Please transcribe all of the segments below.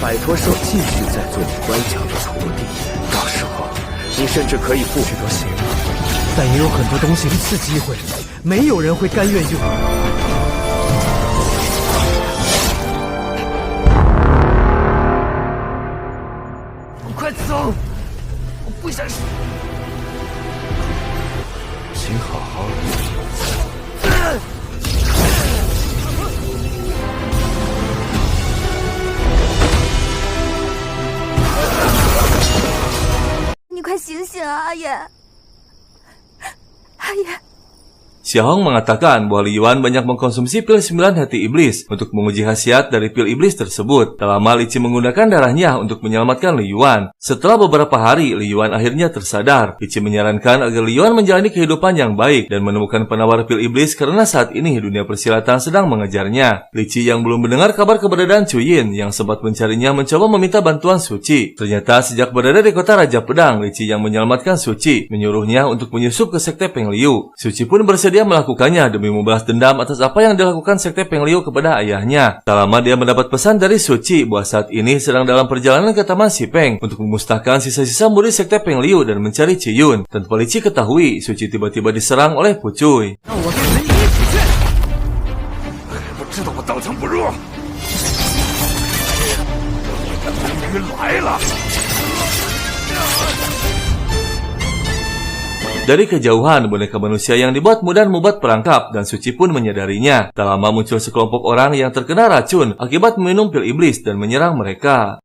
摆脱继续在做你乖巧的徒弟，到时候你甚至可以不……这都行了，但也有很多东西一次机会，没有人会甘愿用。快走！我不想死。请好好你快醒醒啊，阿爷！阿爷。Xiaohong mengatakan bahwa Li Yuan banyak mengkonsumsi pil 9 hati iblis untuk menguji khasiat dari pil iblis tersebut. Tak lama Li Qi menggunakan darahnya untuk menyelamatkan Li Yuan. Setelah beberapa hari, Li Yuan akhirnya tersadar. Li Qi menyarankan agar Li Yuan menjalani kehidupan yang baik dan menemukan penawar pil iblis karena saat ini dunia persilatan sedang mengejarnya. Li Qi yang belum mendengar kabar keberadaan Chu Yin yang sempat mencarinya mencoba meminta bantuan Su Qi. Ternyata sejak berada di kota Raja Pedang, Li Qi yang menyelamatkan Su Qi, menyuruhnya untuk menyusup ke sekte Peng Liu. Su Qi pun bersedia melakukannya demi membalas dendam atas apa yang dilakukan sekte Peng Liu kepada ayahnya. Tak lama dia mendapat pesan dari Su Qi bahwa saat ini sedang dalam perjalanan ke Taman Xipeng untuk memusnahkan sisa-sisa murid sekte Peng Liu dan mencari Qi Yun. Tanpa Li Qi ketahui, Su Qi tiba-tiba diserang oleh Pucuy. 我知道我刀枪不入，终于来了。 Dari kejauhan, boneka manusia yang dibuat Mudan membuat perangkap dan Su Qi pun menyadarinya. Tak lama muncul sekelompok orang yang terkena racun akibat meminum pil iblis dan menyerang mereka.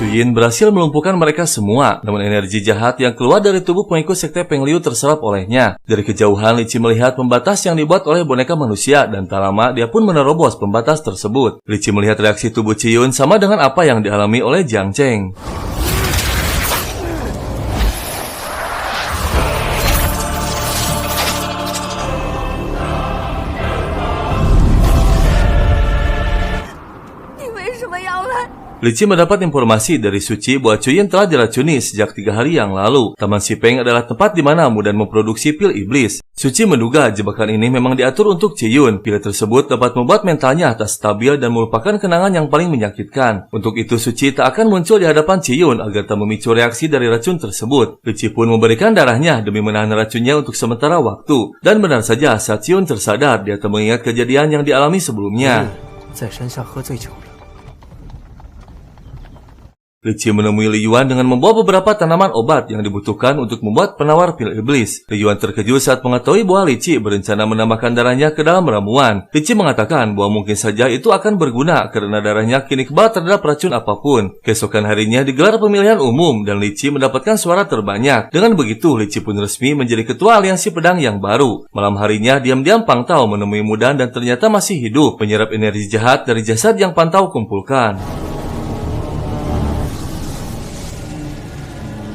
Chu Yin berhasil melumpuhkan mereka semua, namun energi jahat yang keluar dari tubuh pengikut sekte Peng Liu terserap olehnya. Dari kejauhan, Li Qi melihat pembatas yang dibuat oleh boneka manusia dan tak lama dia pun menerobos pembatas tersebut. Li Qi melihat reaksi tubuh Qi Yun sama dengan apa yang dialami oleh Jiang Cheng. Li Qi mendapat informasi dari Su Qi bahwa Chu Yin telah diracuni sejak 3 hari yang lalu. Taman Xipeng adalah tempat di mana Mudan memproduksi pil iblis. Su Qi menduga jebakan ini memang diatur untuk Qi Yun. Pil tersebut dapat membuat mentalnya tak stabil dan melupakan kenangan yang paling menyakitkan. Untuk itu Su Qi tak akan muncul di hadapan Qi Yun agar tak memicu reaksi dari racun tersebut. Li Qi pun memberikan darahnya demi menahan racunnya untuk sementara waktu. Dan benar saja saat Qi Yun tersadar, dia tak mengingat kejadian yang dialami sebelumnya. Li Qi menemui Li Yuan dengan membawa beberapa tanaman obat yang dibutuhkan untuk membuat penawar pil iblis. Li Yuan terkejut saat mengetahui bahwa Li Qi berencana menambahkan darahnya ke dalam ramuan. Li Qi mengatakan bahwa mungkin saja itu akan berguna karena darahnya kini kebal terhadap racun apapun. Keesokan harinya digelar pemilihan umum dan Li Qi mendapatkan suara terbanyak. Dengan begitu, Li Qi pun resmi menjadi ketua aliansi pedang yang baru. Malam harinya, diam-diam Pang Tao menemui Mudan dan ternyata masih hidup, menyerap energi jahat dari jasad yang Pang Tao kumpulkan.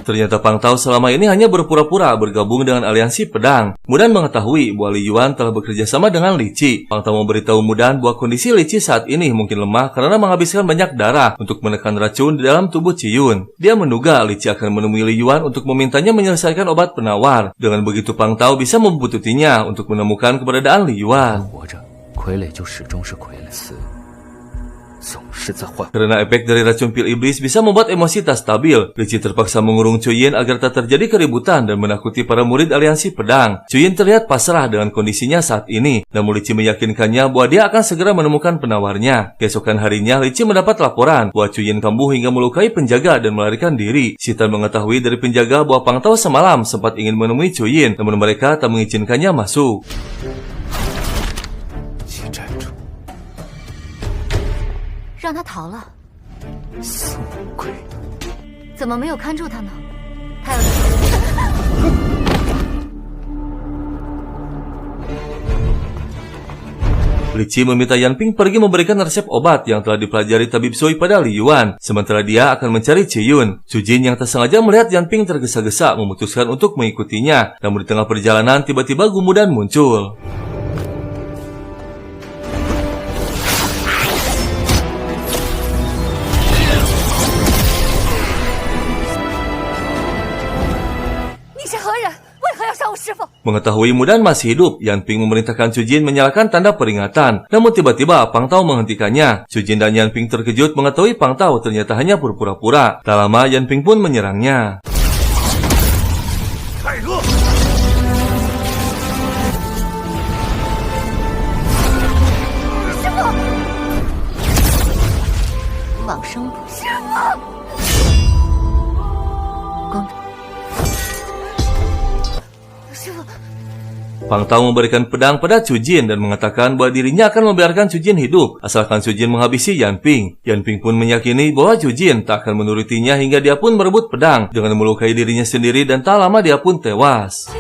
Ternyata Pang Tao selama ini hanya berpura-pura bergabung dengan aliansi pedang. Mudan mengetahui bahwa Li Yuan telah bekerja sama dengan Li Qi. Pang Tao memberitahu Mudan bahwa kondisi Li Qi saat ini mungkin lemah karena menghabiskan banyak darah untuk menekan racun di dalam tubuh Qi Yun. Dia menduga Li Qi akan menemui Li Yuan untuk memintanya menyelesaikan obat penawar. Dengan begitu Pang Tao bisa membuntutinya untuk menemukan keberadaan Li Yuan. Karena efek dari racun pil iblis bisa membuat emosi tak stabil, Li Qi terpaksa mengurung Chu Yin agar tak terjadi keributan dan menakuti para murid aliansi pedang. Chu Yin terlihat pasrah dengan kondisinya saat ini, namun Li Qi meyakinkannya bahwa dia akan segera menemukan penawarnya. Keesokan harinya, Li Qi mendapat laporan bahwa Chu Yin kambuh hingga melukai penjaga dan melarikan diri. Shitan mengetahui dari penjaga bahwa Pang Tao semalam sempat ingin menemui Chu Yin, namun mereka tak mengizinkannya masuk. 让他逃了，死鬼！怎么没有看住他呢？他有。Li Qi meminta Yan Ping pergi memberikan resep obat yang telah dipelajari tabib Sui pada Li Yuan. Sementara dia akan mencari Ciyun. Su Jin yang tak sengaja melihat Yan Ping tergesa-gesa memutuskan untuk mengikutinya. Namun di tengah perjalanan tiba-tiba Gumudan muncul. Mengetahui Mudan masih hidup, Yan Ping memerintahkan Su Jin menyalakan tanda peringatan. Namun tiba-tiba Pang Tao menghentikannya. Su Jin dan Yan Ping terkejut mengetahui Pang Tao ternyata hanya berpura-pura. Tak lama Yan Ping pun menyerangnya. Pang Tao memberikan pedang pada Su Jin dan mengatakan bahwa dirinya akan membiarkan Su Jin hidup asalkan Su Jin menghabisi Yan Ping. Yan Ping pun meyakini bahwa Su Jin tak akan menurutinya hingga dia pun merebut pedang dengan melukai dirinya sendiri dan tak lama dia pun tewas.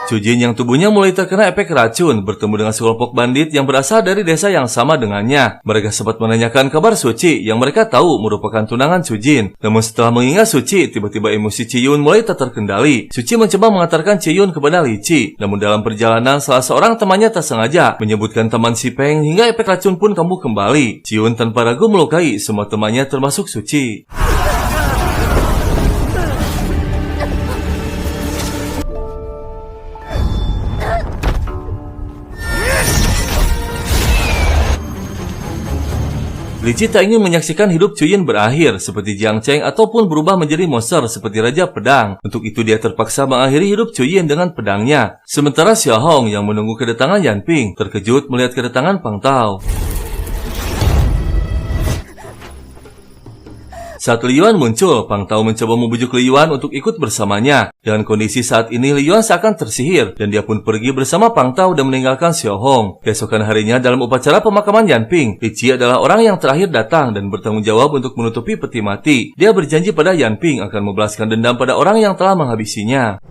Su Jin yang tubuhnya mulai terkena efek racun bertemu dengan sekelompok bandit yang berasal dari desa yang sama dengannya. Mereka sempat menanyakan kabar Su Qi yang mereka tahu merupakan tunangan Su Jin. Namun setelah mengingat Su Qi, tiba-tiba emosi Ciyun mulai tak terkendali. Su Qi mencoba mengantarkan Ciyun kepada Li Qi. Namun dalam perjalanan salah seorang temannya tak sengaja menyebutkan teman si Peng hingga efek racun pun kambuh kembali. Ciyun tanpa ragu melukai semua temannya termasuk Su Qi. Li Qi tak ingin menyaksikan hidup Ciyun berakhir seperti Jiang Cheng ataupun berubah menjadi monster seperti Raja Pedang. Untuk itu dia terpaksa mengakhiri hidup Ciyun dengan pedangnya. Sementara Xiao Hong yang menunggu kedatangan Yan Ping terkejut melihat kedatangan Pang Tao. Saat Li Yuan muncul, Pang Tao mencoba membujuk Li Yuan untuk ikut bersamanya. Dengan kondisi saat ini, Li Yuan seakan tersihir dan dia pun pergi bersama Pang Tao dan meninggalkan Xiao Hong. Keesokan harinya dalam upacara pemakaman Yan Ping, Li Qi adalah orang yang terakhir datang dan bertanggung jawab untuk menutupi peti mati. Dia berjanji pada Yan Ping akan membalaskan dendam pada orang yang telah menghabisinya.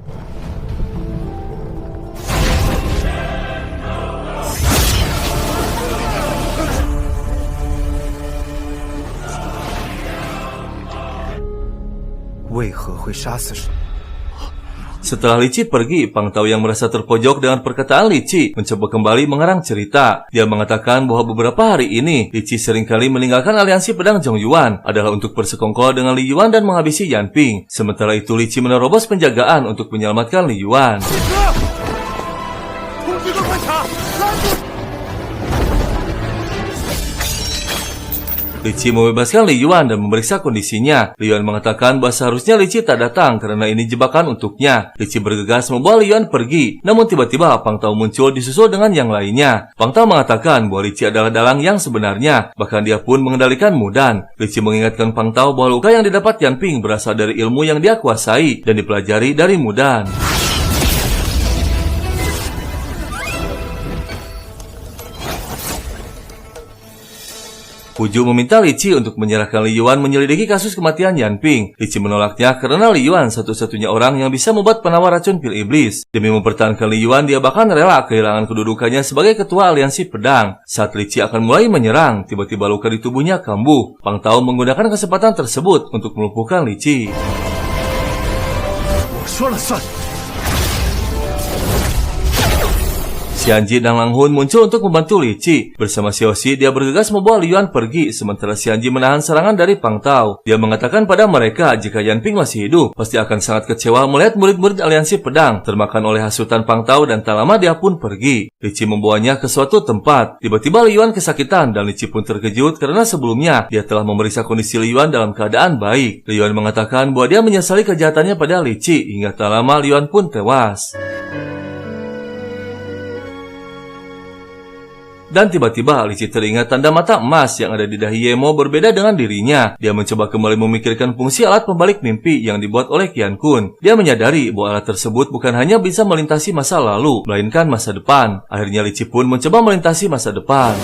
Setelah Li Qi pergi, Pang Tao yang merasa terpojok dengan perkataan Li Qi mencoba kembali mengarang cerita. Dia mengatakan bahwa beberapa hari ini Li Qi seringkali meninggalkan aliansi pedang Zhong Yuan adalah untuk bersekongkol dengan Li Yuan dan menghabisi Yan Ping. Sementara itu Li Qi menerobos penjagaan untuk menyelamatkan Li Yuan. Li Qi membebaskan Li Yuan dan memeriksa kondisinya. Li Yuan mengatakan bahwa seharusnya Li Qi tak datang karena ini jebakan untuknya. Li Qi bergegas membawa Li Yuan pergi. Namun tiba-tiba Pang Tao muncul disusul dengan yang lainnya. Pang Tao mengatakan bahwa Li Qi adalah dalang yang sebenarnya. Bahkan dia pun mengendalikan Mudan. Li Qi mengingatkan Pang Tao bahwa luka yang didapat Yan Ping berasal dari ilmu yang dia kuasai dan dipelajari dari Mudan. Puju meminta Li Qi untuk menyerahkan Li Yuan menyelidiki kasus kematian Yan Ping. Li Qi menolaknya karena Li Yuan satu-satunya orang yang bisa membuat penawar racun pil iblis. Demi mempertahankan Li Yuan, dia bahkan rela kehilangan kedudukannya sebagai ketua aliansi pedang. Saat Li Qi akan mulai menyerang, tiba-tiba luka di tubuhnya kambuh. Pang Tao menggunakan kesempatan tersebut untuk melumpuhkan Li Qi. Xian Ji dan Lang Hun muncul untuk membantu Li Qi. Bersama Xiao Xi, dia bergegas membawa Li Yuan pergi, sementara Xian Ji menahan serangan dari Pang Tao. Dia mengatakan pada mereka jika Yan Ping masih hidup, pasti akan sangat kecewa melihat murid-murid aliansi pedang termakan oleh hasutan Pang Tao dan tak lama dia pun pergi. Li Qi membawanya ke suatu tempat. Tiba-tiba Li Yuan kesakitan dan Li Qi pun terkejut karena sebelumnya dia telah memeriksa kondisi Li Yuan dalam keadaan baik. Li Yuan mengatakan bahwa dia menyesali kejahatannya pada Li Qi hingga tak lama Li Yuan pun tewas. Dan tiba-tiba Li Qi teringat tanda mata emas yang ada di dahi Yemo berbeda dengan dirinya. Dia mencoba kembali memikirkan fungsi alat pembalik mimpi yang dibuat oleh Qian Kun. Dia menyadari bahwa alat tersebut bukan hanya bisa melintasi masa lalu, melainkan masa depan. Akhirnya Li Qi pun mencoba melintasi masa depan.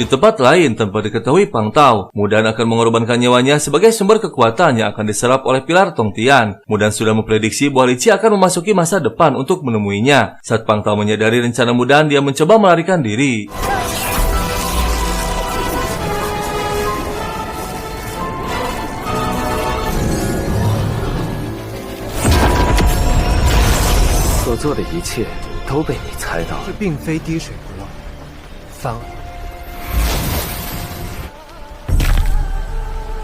Di tempat lain tanpa diketahui Pang Tao, Mudan akan mengorbankan nyawanya sebagai sumber kekuatan yang akan diserap oleh pilar Tong Tian. Mudan sudah memprediksi bahwa Li Qi akan memasuki masa depan untuk menemuinya. Saat Pang Tao menyadari rencana Mudan, dia mencoba melarikan diri. 所做的一切都被你猜到了。这并非滴水不漏，反而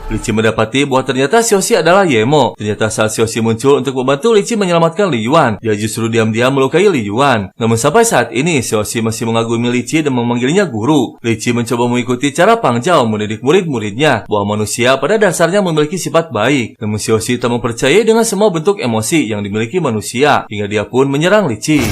Li Qi mendapati bahwa ternyata Xiaoxi adalah Yemo. Ternyata saat Xiaoxi muncul untuk membantu Li Qi menyelamatkan Li Yuan, dia justru diam-diam melukai Li Yuan. Namun sampai saat ini, Xiaoxi masih mengagumi Li Qi dan memanggilnya guru. Li Qi mencoba mengikuti cara Pang Zhao mendidik murid-muridnya bahwa manusia pada dasarnya memiliki sifat baik. Namun Xiaoxi tak mempercayai dengan semua bentuk emosi yang dimiliki manusia, hingga dia pun menyerang Li Qi.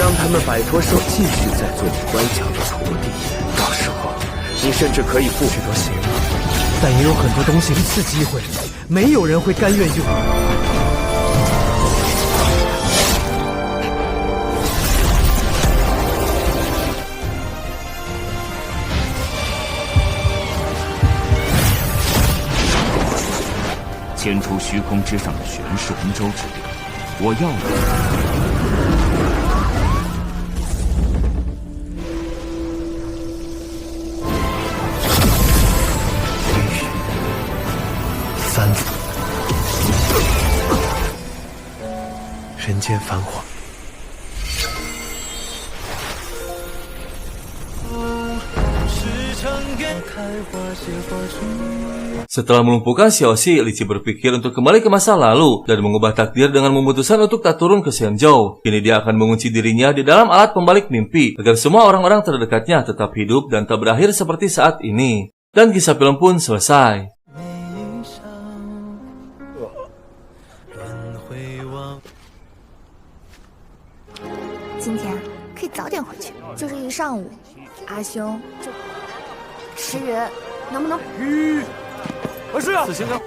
让他们摆脱手，继续在做你乖巧的徒弟。到时候，你甚至可以不许多邪恶，但也有很多东西一次机会，没有人会甘愿用。牵出虚空之上的玄氏红州之力，我要的。 人间繁华。 Setelah melumpuhkan Xiaoxi, Li Qi berpikir untuk kembali ke masa lalu dan mengubah takdir dengan memutuskan untuk tak turun ke Xianzhou. Kini dia akan mengunci dirinya di dalam alat pembalik mimpi agar semua orang-orang terdekatnya tetap hidup dan tak berakhir seperti saat ini. Dan kisah film pun selesai. 今天可以早点回去，就这一上午，阿兄就10人，能不能？是啊，此行啊。